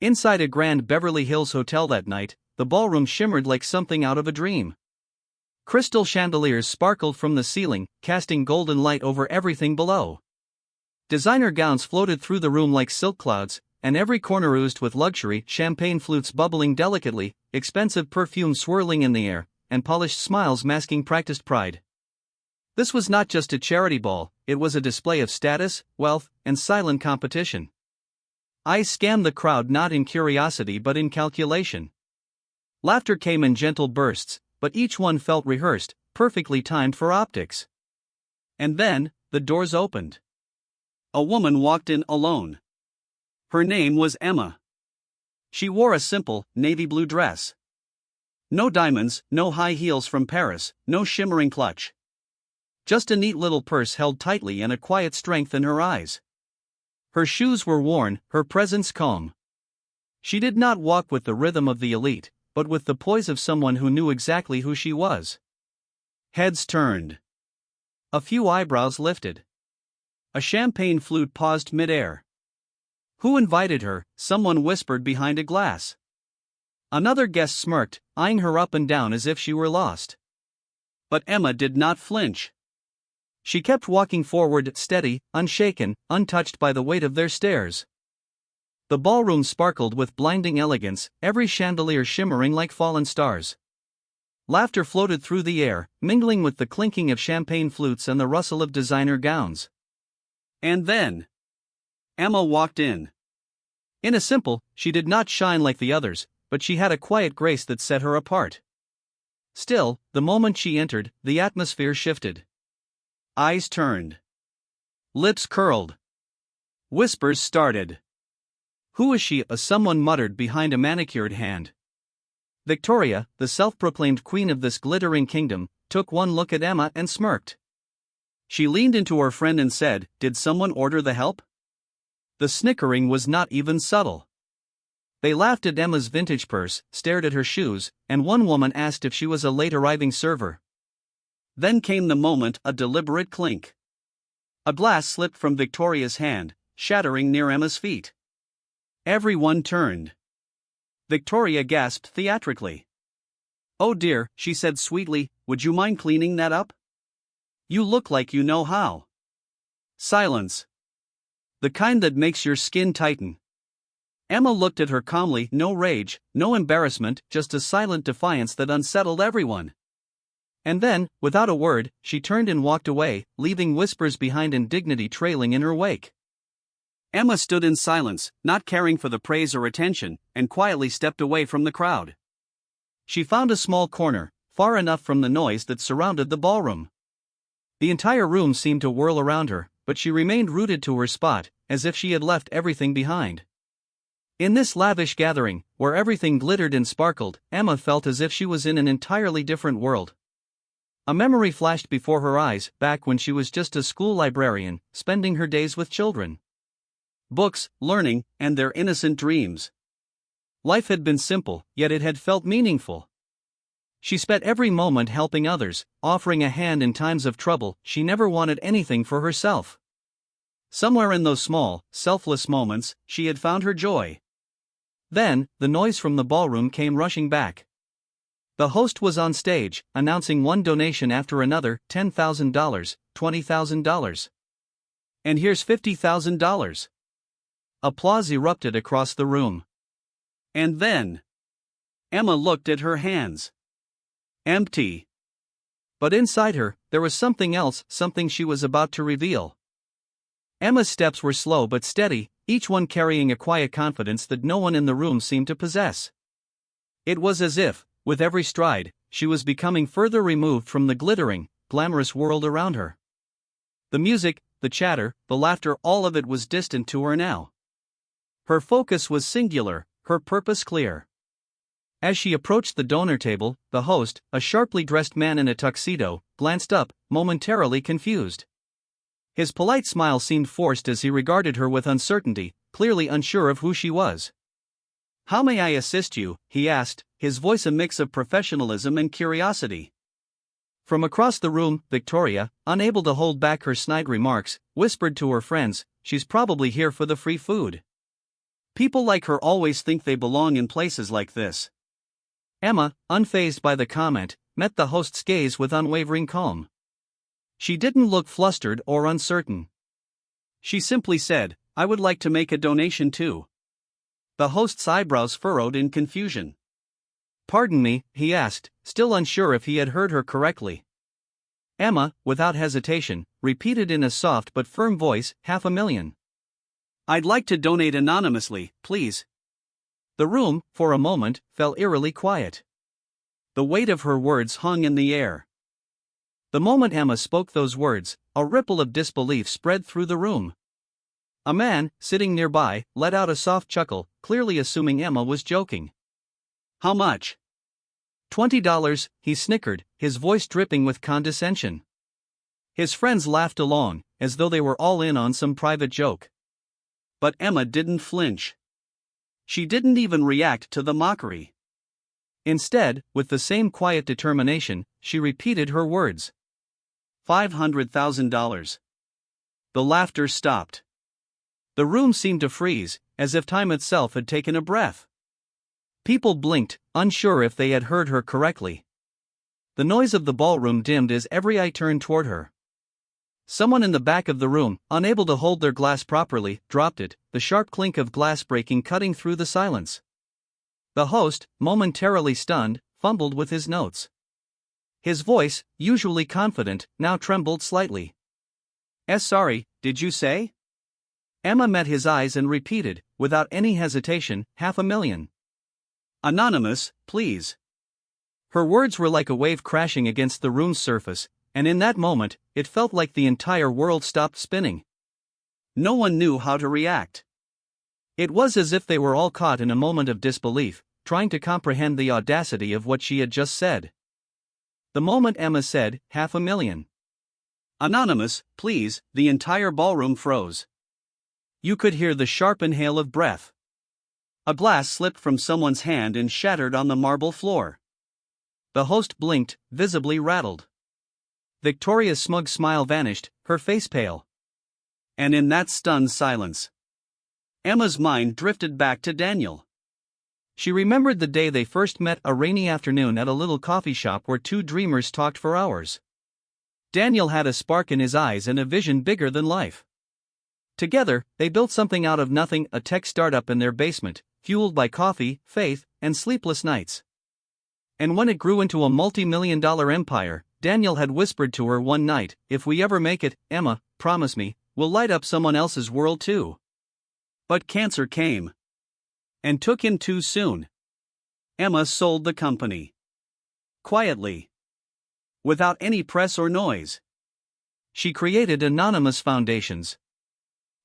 Inside a grand Beverly Hills hotel that night, the ballroom shimmered like something out of a dream. Crystal chandeliers sparkled from the ceiling, casting golden light over everything below. Designer gowns floated through the room like silk clouds, and every corner oozed with luxury, champagne flutes bubbling delicately, expensive perfume swirling in the air, and polished smiles masking practiced pride. This was not just a charity ball, it was a display of status, wealth, and silent competition. Eyes scanned the crowd not in curiosity but in calculation. Laughter came in gentle bursts, but each one felt rehearsed, perfectly timed for optics. And then, the doors opened. A woman walked in alone. Her name was Emma. She wore a simple, navy blue dress. No diamonds, no high heels from Paris, no shimmering clutch. Just a neat little purse held tightly and a quiet strength in her eyes. Her shoes were worn, her presence calm. She did not walk with the rhythm of the elite, but with the poise of someone who knew exactly who she was. Heads turned. A few eyebrows lifted. A champagne flute paused mid-air. Who invited her? Someone whispered behind a glass. Another guest smirked, eyeing her up and down as if she were lost. But Emma did not flinch. She kept walking forward, steady, unshaken, untouched by the weight of their stares. The ballroom sparkled with blinding elegance, every chandelier shimmering like fallen stars. Laughter floated through the air, mingling with the clinking of champagne flutes and the rustle of designer gowns. And then Emma walked in. In a simple, she did not shine like the others, but she had a quiet grace that set her apart. Still, the moment she entered, the atmosphere shifted. Eyes turned. Lips curled. Whispers started. Who is she? Someone muttered behind a manicured hand. Victoria, the self-proclaimed queen of this glittering kingdom, took one look at Emma and smirked. She leaned into her friend and said, "Did someone order the help?" The snickering was not even subtle. They laughed at Emma's vintage purse, stared at her shoes, and one woman asked if she was a late-arriving server. Then came the moment, a deliberate clink. A glass slipped from Victoria's hand, shattering near Emma's feet. Everyone turned. Victoria gasped theatrically. "Oh dear," she said sweetly, "would you mind cleaning that up? You look like you know how." Silence. The kind that makes your skin tighten. Emma looked at her calmly, no rage, no embarrassment, just a silent defiance that unsettled everyone. And then, without a word, she turned and walked away, leaving whispers behind and dignity trailing in her wake. Emma stood in silence, not caring for the praise or attention, and quietly stepped away from the crowd. She found a small corner, far enough from the noise that surrounded the ballroom. The entire room seemed to whirl around her, but she remained rooted to her spot, as if she had left everything behind. In this lavish gathering, where everything glittered and sparkled, Emma felt as if she was in an entirely different world. A memory flashed before her eyes, back when she was just a school librarian, spending her days with children. Books, learning, and their innocent dreams. Life had been simple, yet it had felt meaningful. She spent every moment helping others, offering a hand in times of trouble. She never wanted anything for herself. Somewhere in those small, selfless moments, she had found her joy. Then, the noise from the ballroom came rushing back. The host was on stage, announcing one donation after another, $10,000, $20,000. And here's $50,000. Applause erupted across the room. And then Emma looked at her hands. Empty. But inside her, there was something else, something she was about to reveal. Emma's steps were slow but steady, each one carrying a quiet confidence that no one in the room seemed to possess. It was as if, with every stride, she was becoming further removed from the glittering, glamorous world around her. The music, the chatter, the laughter, all of it was distant to her now. Her focus was singular, her purpose clear. As she approached the donor table, the host, a sharply dressed man in a tuxedo, glanced up, momentarily confused. His polite smile seemed forced as he regarded her with uncertainty, clearly unsure of who she was. "How may I assist you?" he asked, his voice a mix of professionalism and curiosity. From across the room, Victoria, unable to hold back her snide remarks, whispered to her friends, "She's probably here for the free food." People like her always think they belong in places like this. Emma, unfazed by the comment, met the host's gaze with unwavering calm. She didn't look flustered or uncertain. She simply said, "I would like to make a donation too." The host's eyebrows furrowed in confusion. "Pardon me," he asked, still unsure if he had heard her correctly. Emma, without hesitation, repeated in a soft but firm voice, "500,000. I'd like to donate anonymously, please." The room, for a moment, fell eerily quiet. The weight of her words hung in the air. The moment Emma spoke those words, a ripple of disbelief spread through the room. A man, sitting nearby, let out a soft chuckle, clearly assuming Emma was joking. "How much?" $20, he snickered, his voice dripping with condescension. His friends laughed along, as though they were all in on some private joke. But Emma didn't flinch. She didn't even react to the mockery. Instead, with the same quiet determination, she repeated her words. $500,000. The laughter stopped. The room seemed to freeze, as if time itself had taken a breath. People blinked, unsure if they had heard her correctly. The noise of the ballroom dimmed as every eye turned toward her. Someone in the back of the room, unable to hold their glass properly, dropped it, the sharp clink of glass breaking cutting through the silence. The host, momentarily stunned, fumbled with his notes. His voice, usually confident, now trembled slightly. Sorry, did you say?" Emma met his eyes and repeated, without any hesitation, $500,000. "Anonymous, please." Her words were like a wave crashing against the room's surface, and in that moment, it felt like the entire world stopped spinning. No one knew how to react. It was as if they were all caught in a moment of disbelief, trying to comprehend the audacity of what she had just said. The moment Emma said, $500,000. "Anonymous, please," the entire ballroom froze. You could hear the sharp inhale of breath. A glass slipped from someone's hand and shattered on the marble floor. The host blinked, visibly rattled. Victoria's smug smile vanished, her face pale. And in that stunned silence, Emma's mind drifted back to Daniel. She remembered the day they first met, a rainy afternoon at a little coffee shop where two dreamers talked for hours. Daniel had a spark in his eyes and a vision bigger than life. Together, they built something out of nothing, a tech startup in their basement, fueled by coffee, faith, and sleepless nights. And when it grew into a multi-million-dollar empire, Daniel had whispered to her one night, "If we ever make it, Emma, promise me, we'll light up someone else's world too." But cancer came. And took him too soon. Emma sold the company. Quietly. Without any press or noise. She created anonymous foundations.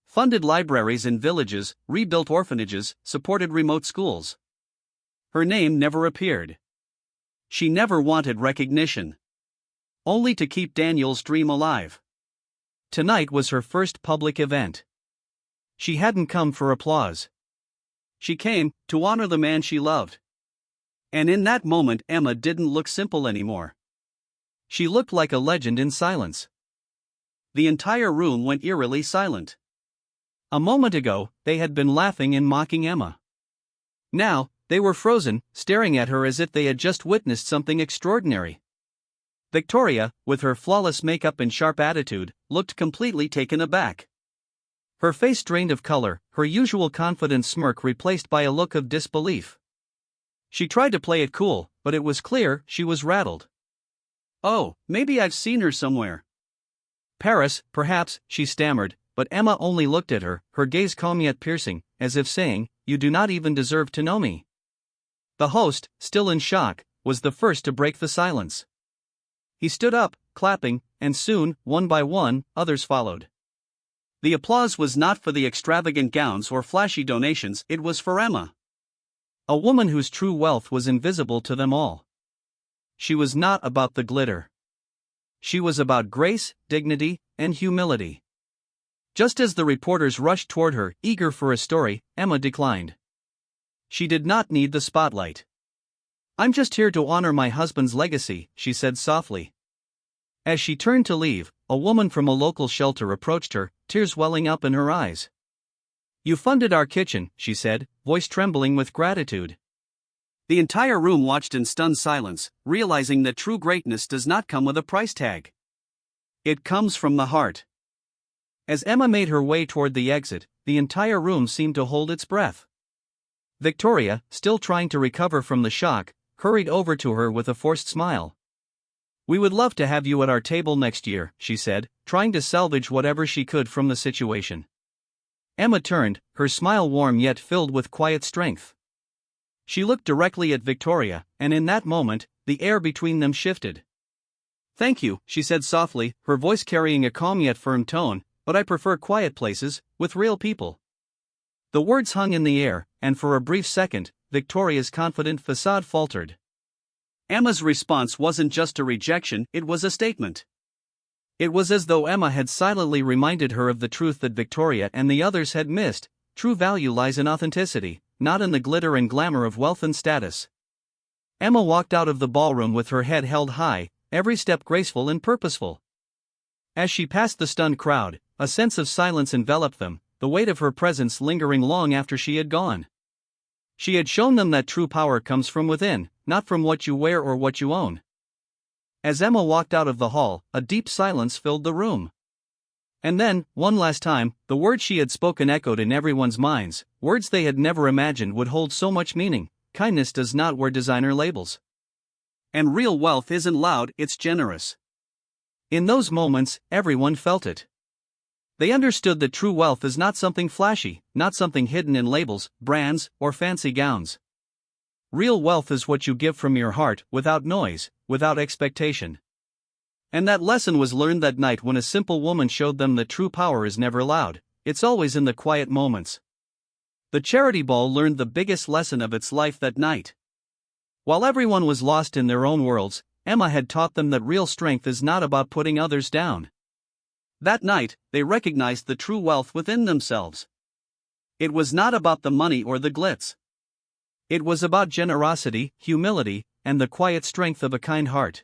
Funded libraries in villages, rebuilt orphanages, supported remote schools. Her name never appeared. She never wanted recognition. Only to keep Daniel's dream alive. Tonight was her first public event. She hadn't come for applause. She came to honor the man she loved. And in that moment, Emma didn't look simple anymore. She looked like a legend in silence. The entire room went eerily silent. A moment ago, they had been laughing and mocking Emma. Now, they were frozen, staring at her as if they had just witnessed something extraordinary. Victoria, with her flawless makeup and sharp attitude, looked completely taken aback. Her face drained of color, her usual confident smirk replaced by a look of disbelief. She tried to play it cool, but it was clear she was rattled. "Oh, maybe I've seen her somewhere." "Paris, perhaps," she stammered, but Emma only looked at her, her gaze calm yet piercing, as if saying, "You do not even deserve to know me." The host, still in shock, was the first to break the silence. He stood up, clapping, and soon, one by one, others followed. The applause was not for the extravagant gowns or flashy donations, it was for Emma. A woman whose true wealth was invisible to them all. She was not about the glitter. She was about grace, dignity, and humility. Just as the reporters rushed toward her, eager for a story, Emma declined. She did not need the spotlight. "I'm just here to honor my husband's legacy," she said softly. As she turned to leave, a woman from a local shelter approached her, tears welling up in her eyes. You funded our kitchen, she said, voice trembling with gratitude. The entire room watched in stunned silence, realizing that true greatness does not come with a price tag. It comes from the heart. As Emma made her way toward the exit, the entire room seemed to hold its breath. Victoria, still trying to recover from the shock, hurried over to her with a forced smile. We would love to have you at our table next year, she said, trying to salvage whatever she could from the situation. Emma turned, her smile warm yet filled with quiet strength. She looked directly at Victoria, and in that moment, the air between them shifted. Thank you, she said softly, her voice carrying a calm yet firm tone, but I prefer quiet places, with real people. The words hung in the air, and for a brief second, Victoria's confident facade faltered. Emma's response wasn't just a rejection, it was a statement. It was as though Emma had silently reminded her of the truth that Victoria and the others had missed. True value lies in authenticity, not in the glitter and glamour of wealth and status. Emma walked out of the ballroom with her head held high, every step graceful and purposeful. As she passed the stunned crowd, a sense of silence enveloped them, the weight of her presence lingering long after she had gone. She had shown them that true power comes from within, not from what you wear or what you own. As Emma walked out of the hall, a deep silence filled the room. And then, one last time, the words she had spoken echoed in everyone's minds, words they had never imagined would hold so much meaning. Kindness does not wear designer labels. And real wealth isn't loud, it's generous. In those moments, everyone felt it. They understood that true wealth is not something flashy, not something hidden in labels, brands, or fancy gowns. Real wealth is what you give from your heart, without noise, without expectation. And that lesson was learned that night when a simple woman showed them that true power is never loud, it's always in the quiet moments. The charity ball learned the biggest lesson of its life that night. While everyone was lost in their own worlds, Emma had taught them that real strength is not about putting others down. That night, they recognized the true wealth within themselves. It was not about the money or the glitz. It was about generosity, humility, and the quiet strength of a kind heart.